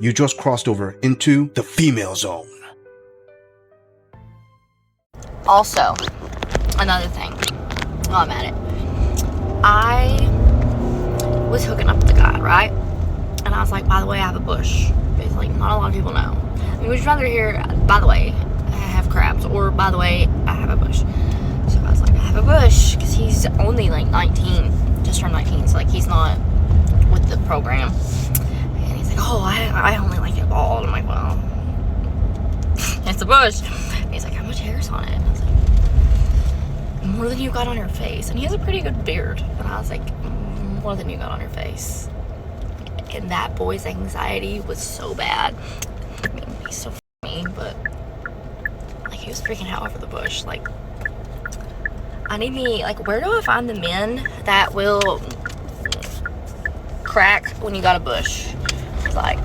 You just crossed over into the female zone. Also, another thing, while I'm at it, I was hooking up with the guy, right? And I was like, by the way, I have a bush. It's like, not a lot of people know. I mean, would you rather hear, by the way, I have crabs, or by the way, I have a bush? So I was like, I have a bush, because he's only like 19, just turned 19, so like he's not with the program. And he's like, oh, I only like it bald. I'm like, well, it's a bush. And he's like, how much hair's on it? And I was like, more than you got on your face. And he has a pretty good beard. And I was like, more than you got on your face. And that boy's anxiety was so bad. I mean, he's so mean, but like he was freaking out over the bush. Like, I need me, like, where do I find the men that will crack when you got a bush? It's like,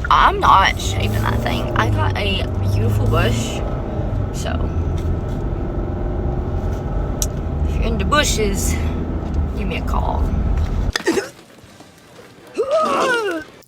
I'm not shaving that thing. I got a beautiful bush. So, if you're into bushes, give me a call.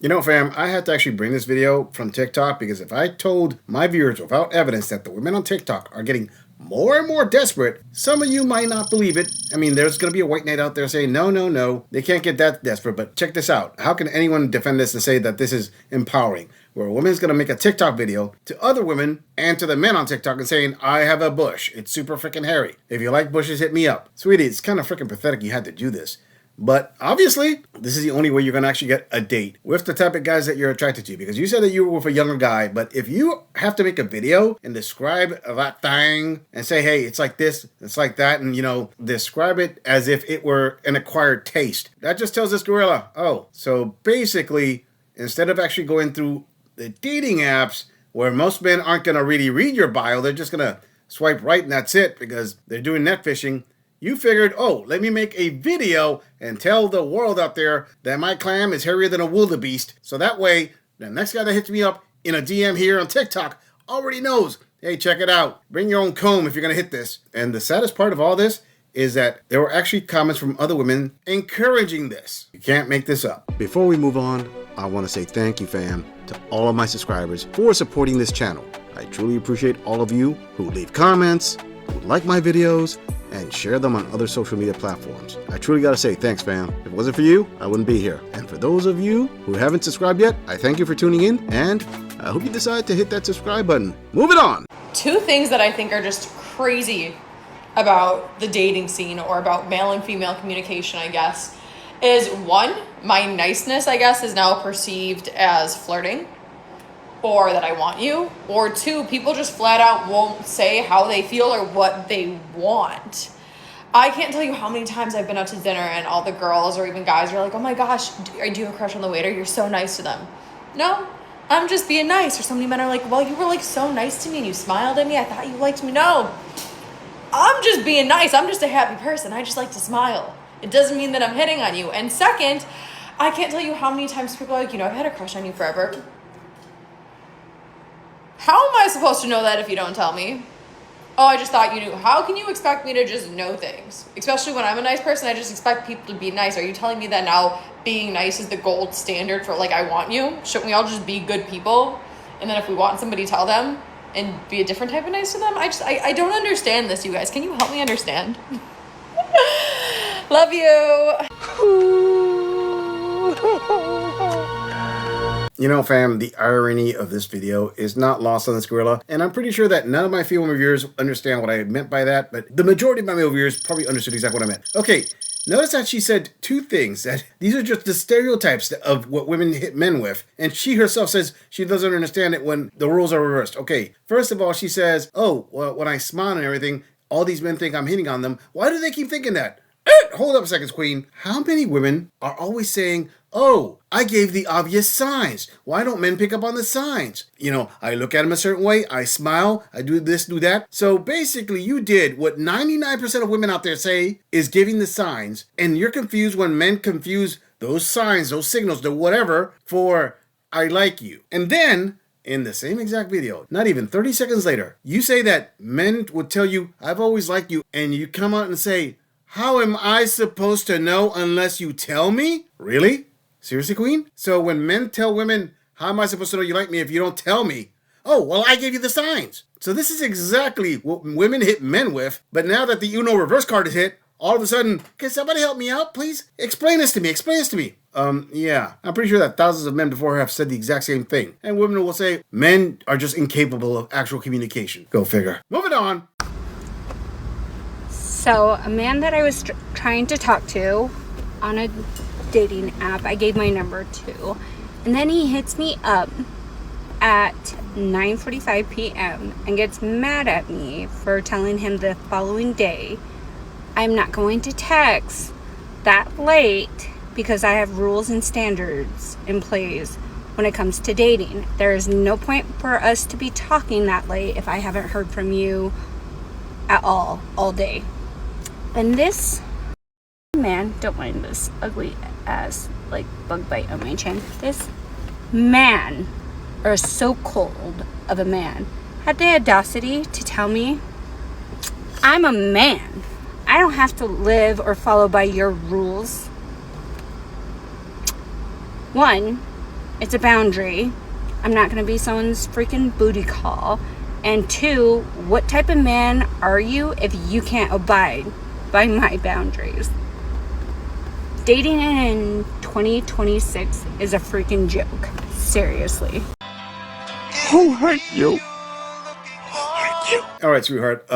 You know, fam, I had to actually bring this video from TikTok because if I told my viewers without evidence that the women on TikTok are getting more and more desperate, some of you might not believe it. I mean, there's going to be a white knight out there saying, no, they can't get that desperate. But check this out. How can anyone defend this and say that this is empowering? Where a woman's going to make a TikTok video to other women and to the men on TikTok and saying, I have a bush. It's super freaking hairy. If you like bushes, hit me up. Sweetie, it's kind of freaking pathetic you had to do this. But obviously, this is the only way you're going to actually get a date with the type of guys that you're attracted to. Because you said that you were with a younger guy, but if you have to make a video and describe that thing and say, hey, it's like this, it's like that, and, you know, describe it as if it were an acquired taste, that just tells this gorilla, oh, so basically, instead of actually going through the dating apps where most men aren't going to really read your bio, they're just going to swipe right and that's it because they're doing net fishing. You figured, oh, let me make a video and tell the world out there that my clam is hairier than a wildebeest. So that way, the next guy that hits me up in a DM here on TikTok already knows, hey, check it out. Bring your own comb if you're going to hit this. And the saddest part of all this is that there were actually comments from other women encouraging this. You can't make this up. Before we move on, I want to say thank you, fam, to all of my subscribers for supporting this channel. I truly appreciate all of you who leave comments, who like my videos, and share them on other social media platforms. I truly gotta say thanks, fam. If it wasn't for you, I wouldn't be here. And for those of you who haven't subscribed yet, I thank you for tuning in, and I hope you decide to hit that subscribe button. Moving on. Two things that I think are just crazy about the dating scene or about male and female communication, I guess, is one, my niceness, I guess, is now perceived as flirting, or that I want you, or two, people just flat out won't say how they feel or what they want. I can't tell you how many times I've been out to dinner and all the girls or even guys are like, oh my gosh, do you have a crush on the waiter? You're so nice to them. No, I'm just being nice. Or so many men are like, well, you were like so nice to me and you smiled at me. I thought you liked me. No, I'm just being nice. I'm just a happy person. I just like to smile. It doesn't mean that I'm hitting on you. And second, I can't tell you how many times people are like, I've had a crush on you forever. How am I supposed to know that if you don't tell me? Oh, I just thought you knew. How can you expect me to just know things? Especially when I'm a nice person, I just expect people to be nice. Are you telling me that now being nice is the gold standard for, like, I want you? Shouldn't we all just be good people? And then if we want somebody, tell them and be a different type of nice to them? I don't understand this, you guys. Can you help me understand? Love you. You know, fam, the irony of this video is not lost on this gorilla, and I'm pretty sure that none of my female viewers understand what I meant by that, but the majority of my male viewers probably understood exactly what I meant. Okay, notice that she said two things, that these are just the stereotypes of what women hit men with, and she herself says she doesn't understand it when the roles are reversed. Okay, first of all, she says, oh, well, when I smile and everything, all these men think I'm hitting on them. Why do they keep thinking that? Hold up a second, queen. How many women are always saying, oh, I gave the obvious signs. Why don't men pick up on the signs? I look at them a certain way, I smile, I do this, do that. So basically you did what 99% of women out there say is giving the signs, and you're confused when men confuse those signs, those signals, the whatever, for I like you. And then, in the same exact video, not even 30 seconds later, you say that men would tell you, I've always liked you, and you come out and say, how am I supposed to know unless you tell me? Really? Seriously, queen? So when men tell women How am I supposed to know you like me if you don't tell me? Oh, well, I gave you the signs. So this is exactly what women hit men with. But now that the Uno reverse card is hit, all of a sudden, can somebody help me out, please? Explain this to me. Explain this to me. Yeah. I'm pretty sure that thousands of men before her have said the exact same thing. And women will say, men are just incapable of actual communication. Go figure. Moving on. So, a man that I was trying to talk to on a dating app, I gave my number to. And then he hits me up at 9:45 p.m. and gets mad at me for telling him the following day I'm not going to text that late because I have rules and standards in place when it comes to dating. There is no point for us to be talking that late if I haven't heard from you at all day. And this man, don't mind this ugly ass like bug bite on my chin. This man, or so cold of a man, had the audacity to tell me I'm a man. I don't have to live or follow by your rules. One, it's a boundary. I'm not going to be someone's freaking booty call. And two, what type of man are you if you can't abide by my boundaries? Dating in 2026 is a freaking joke. Seriously. Who hurt you? All right, sweetheart.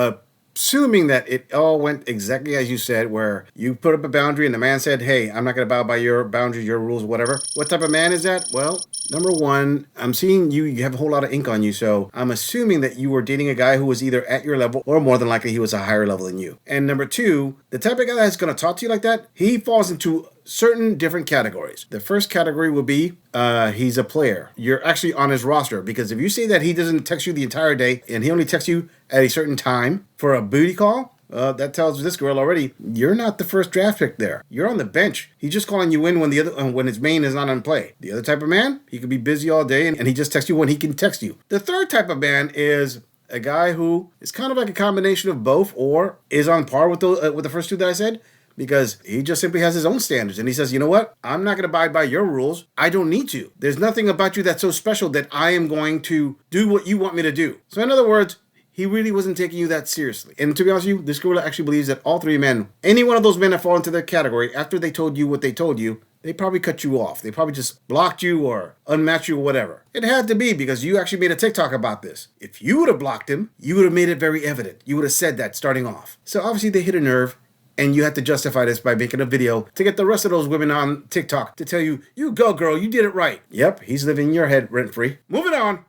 Assuming that it all went exactly as you said, where you put up a boundary and the man said, hey, I'm not going to bow by your boundaries, your rules, whatever. What type of man is that? Well, number one, I'm seeing you have a whole lot of ink on you. So I'm assuming that you were dating a guy who was either at your level or more than likely he was a higher level than you. And number two, the type of guy that's going to talk to you like that, he falls into certain different categories. The first category would be he's a player. You're actually on his roster, because if you say that he doesn't text you the entire day and he only texts you at a certain time for a booty call, that tells this girl already you're not the first draft pick there. You're on the bench. He's just calling you in when his main is not on play. The other type of man, he could be busy all day and he just texts you when he can text you. The third type of man is a guy who is kind of like a combination of both, or is on par with the first two that I said, because he just simply has his own standards. And he says, you know what? I'm not going to abide by your rules. I don't need to. There's nothing about you that's so special that I am going to do what you want me to do. So in other words, he really wasn't taking you that seriously. And to be honest with you, this girl actually believes that all three men, any one of those men that fall into their category, after they told you what they told you, they probably cut you off. They probably just blocked you or unmatched you or whatever. It had to be, because you actually made a TikTok about this. If you would have blocked him, you would have made it very evident. You would have said that starting off. So obviously they hit a nerve. And you have to justify this by making a video to get the rest of those women on TikTok to tell you, you go girl, you did it right. Yep, he's living in your head rent-free. Moving on.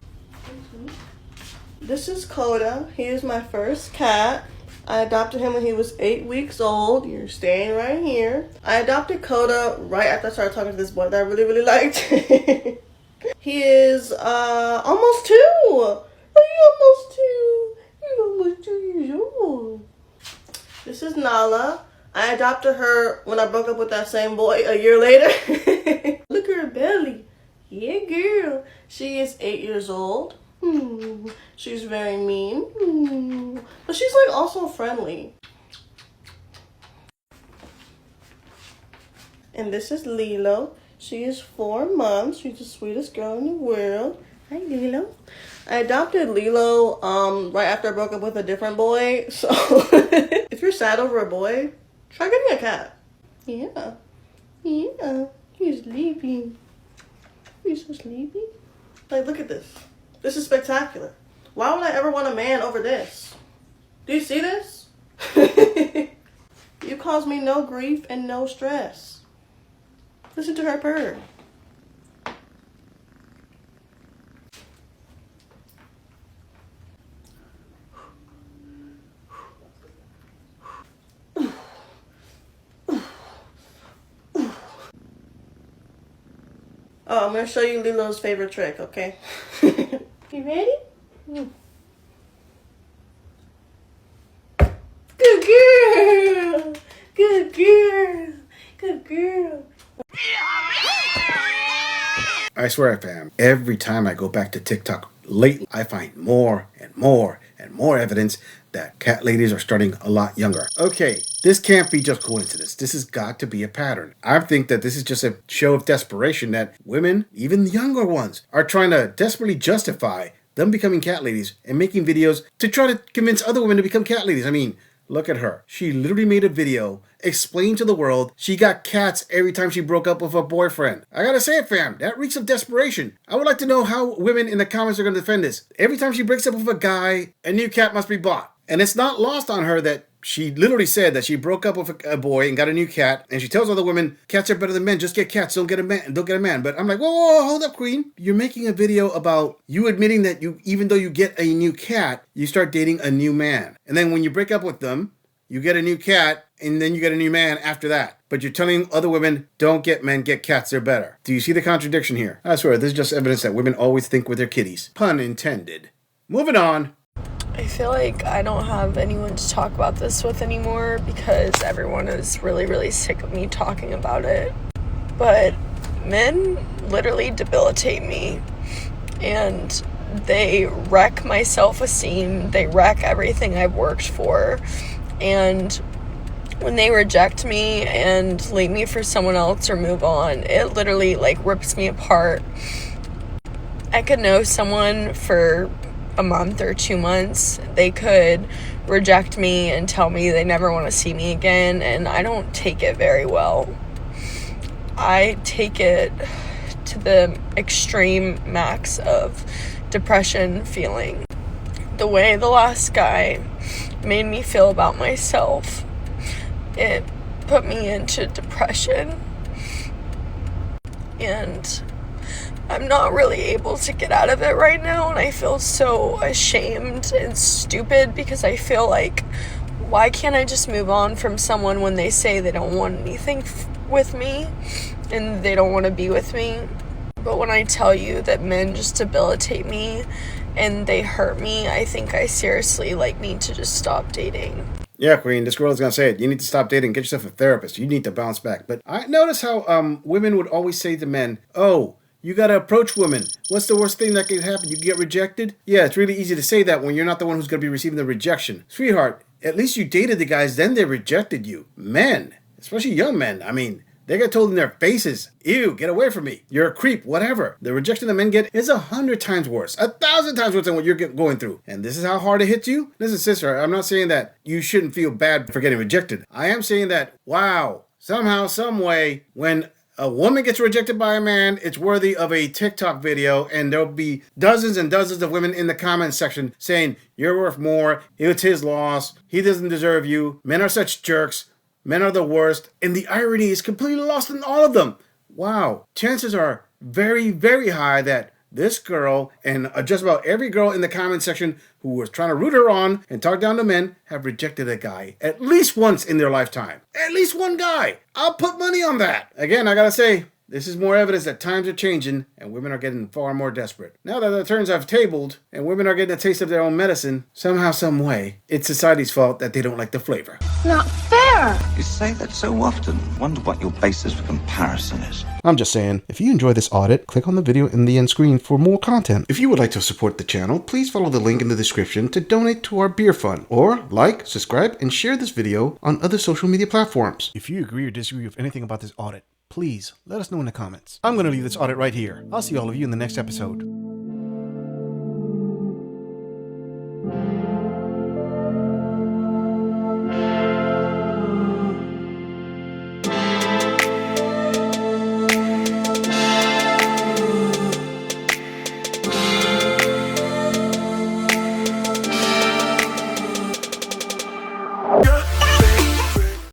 This is Coda. He is my first cat. I adopted him when he was 8 weeks old. You're staying right here. I adopted Coda right after I started talking to this boy that I really, really liked. He is almost 2. You're almost 2 years old. This is Nala. I adopted her when I broke up with that same boy a year later. Look at her belly. Yeah, girl. She is 8 years old. She's very mean. But she's like also friendly. And this is Lilo. She is 4 months. She's the sweetest girl in the world. Hi, Lilo. I adopted Lilo right after I broke up with a different boy. So if you're sad over a boy, try getting a cat. Yeah. He's sleepy. He's so sleepy. Like, look at this. This is spectacular. Why would I ever want a man over this? Do you see this? You cause me no grief and no stress. Listen to her purr. Oh, I'm going to show you Lilo's favorite trick, okay? You ready? Good girl! Good girl! Good girl! I swear, fam, every time I go back to TikTok lately, I find more and more and more evidence that cat ladies are starting a lot younger. Okay, This can't be just coincidence. This has got to be a pattern. I think that this is just a show of desperation that women, even the younger ones, are trying to desperately justify them becoming cat ladies and making videos to try to convince other women to become cat ladies. I mean, look at her. She literally made a video, explained to the world she got cats every time she broke up with her boyfriend. I gotta say it, fam, that reeks of desperation. I would like to know how women in the comments are gonna defend this. Every time she breaks up with a guy, a new cat must be bought. And it's not lost on her that she literally said that she broke up with a boy and got a new cat, and she tells other women, cats are better than men, just get cats, don't get a man. But I'm like, whoa, hold up, queen. You're making a video about you admitting that even though you get a new cat, you start dating a new man. And then when you break up with them, you get a new cat, and then you get a new man after that. But you're telling other women, don't get men, get cats, they're better. Do you see the contradiction here? I swear, this is just evidence that women always think with their kitties. Pun intended. Moving on. I feel like I don't have anyone to talk about this with anymore because everyone is really, really sick of me talking about it. But men literally debilitate me, and they wreck my self-esteem. They wreck everything I've worked for. And when they reject me and leave me for someone else or move on, it literally rips me apart. I could know someone for a month or 2 months. They could reject me and tell me they never want to see me again, and I don't take it very well. I take it to the extreme max of depression feeling. The way the last guy made me feel about myself, it put me into depression, and I'm not really able to get out of it right now, and I feel so ashamed and stupid because I feel like, why can't I just move on from someone when they say they don't want anything with me and they don't want to be with me? But when I tell you that men just debilitate me and they hurt me, I think I seriously need to just stop dating. Yeah, queen, this girl is going to say it. You need to stop dating, get yourself a therapist. You need to bounce back. But I notice how women would always say to men, oh, you got to approach women. What's the worst thing that could happen? You get rejected? Yeah, it's really easy to say that when you're not the one who's going to be receiving the rejection. Sweetheart, at least you dated the guys, then they rejected you. Men, especially young men, I mean, they get told in their faces, ew, get away from me. You're a creep, whatever. The rejection that men get is 100 times worse, 1,000 times worse than what you're going through. And this is how hard it hits you? Listen, sister, I'm not saying that you shouldn't feel bad for getting rejected. I am saying that, wow, somehow, some way, when a woman gets rejected by a man, it's worthy of a TikTok video, and there'll be dozens and dozens of women in the comments section saying, you're worth more, it's his loss, he doesn't deserve you, men are such jerks, men are the worst, and the irony is completely lost in all of them. Wow. Chances are very, very high that this girl and just about every girl in the comment section who was trying to root her on and talk down to men have rejected a guy at least once in their lifetime. At least one guy. I'll put money on that. Again, I gotta say, this is more evidence that times are changing and women are getting far more desperate. Now that the turns have tabled and women are getting a taste of their own medicine, somehow, some way, it's society's fault that they don't like the flavor. Not fair! You say that so often. Wonder what your basis for comparison is. I'm just saying, if you enjoy this audit, click on the video in the end screen for more content. If you would like to support the channel, please follow the link in the description to donate to our beer fund, or like, subscribe, and share this video on other social media platforms. If you agree or disagree with anything about this audit, please let us know in the comments. I'm going to leave this audit right here. I'll see all of you in the next episode.